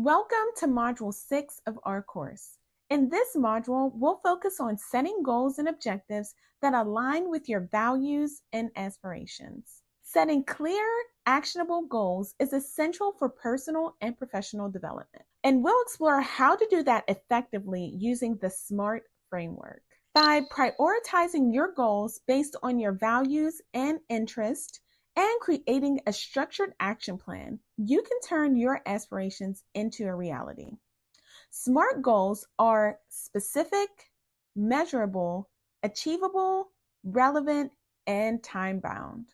Welcome to Module 6 of our course. In this module, we'll focus on setting goals and objectives that align with your values and aspirations. Setting clear, actionable goals is essential for personal and professional development, and we'll explore how to do that effectively using the SMART framework. By prioritizing your goals based on your values and interests, and creating a structured action plan, you can turn your aspirations into a reality. SMART goals are specific, measurable, achievable, relevant, and time bound.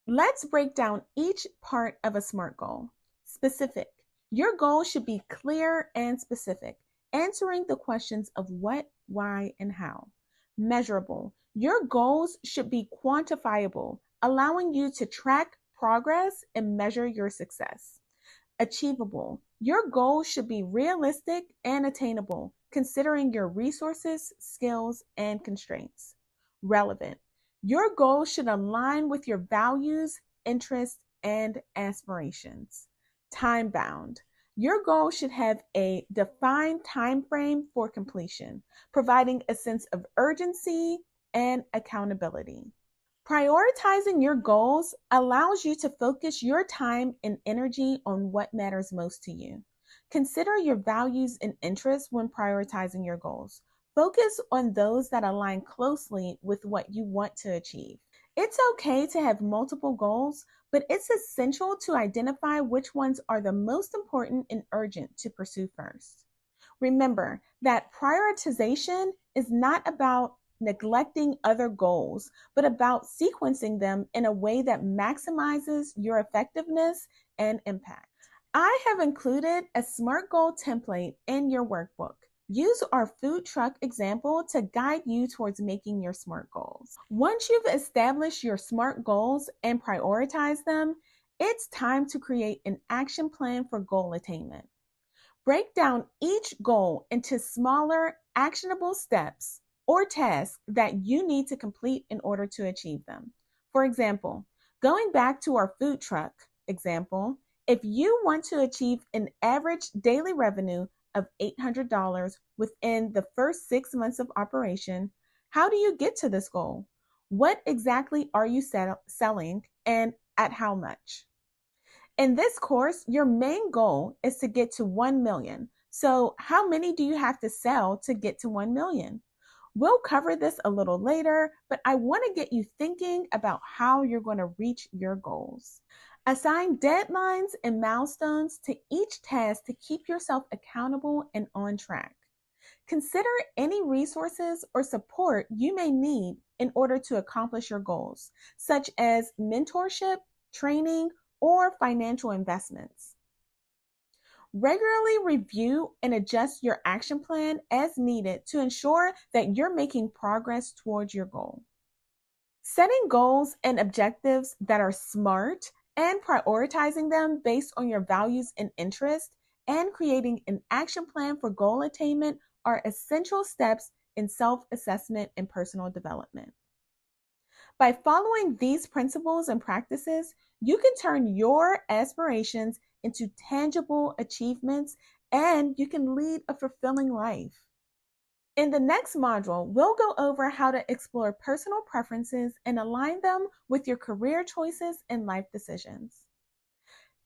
Let's break down each part of a SMART goal. Specific. Your goal should be clear and specific, answering the questions of what, why, and how. Measurable. Your goals should be quantifiable, allowing you to track progress and measure your success. Achievable. Your goals should be realistic and attainable, considering your resources, skills, and constraints. Relevant. Your goals should align with your values, interests, and aspirations. Time bound. Your goal should have a defined time frame for completion, providing a sense of urgency and accountability. Prioritizing your goals allows you to focus your time and energy on what matters most to you. Consider your values and interests when prioritizing your goals. Focus on those that align closely with what you want to achieve. It's okay to have multiple goals, but it's essential to identify which ones are the most important and urgent to pursue first. Remember that prioritization is not about neglecting other goals, but about sequencing them in a way that maximizes your effectiveness and impact. I have included a SMART goal template in your workbook. Use our food truck example to guide you towards making your SMART goals. Once you've established your SMART goals and prioritize them, it's time to create an action plan for goal attainment. Break down each goal into smaller, actionable steps or tasks that you need to complete in order to achieve them. For example, going back to our food truck example, if you want to achieve an average daily revenue of $800 within the first 6 months of operation, how do you get to this goal? What exactly are you selling and at how much? In this course, your main goal is to get to 1 million. So how many do you have to sell to get to 1 million? We'll cover this a little later, but I want to get you thinking about how you're going to reach your goals. Assign deadlines and milestones to each task to keep yourself accountable and on track. Consider any resources or support you may need in order to accomplish your goals, such as mentorship, training, or financial investments. Regularly review and adjust your action plan as needed to ensure that you're making progress towards your goal. Setting goals and objectives that are SMART and prioritizing them based on your values and interests and creating an action plan for goal attainment are essential steps in self-assessment and personal development. By following these principles and practices, you can turn your aspirations into tangible achievements and you can lead a fulfilling life. In the next module, we'll go over how to explore personal preferences and align them with your career choices and life decisions.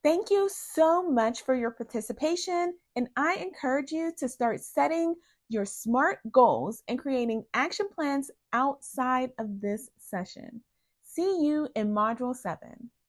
Thank you so much for your participation, and I encourage you to start setting your SMART goals and creating action plans outside of this session. See you in Module 7.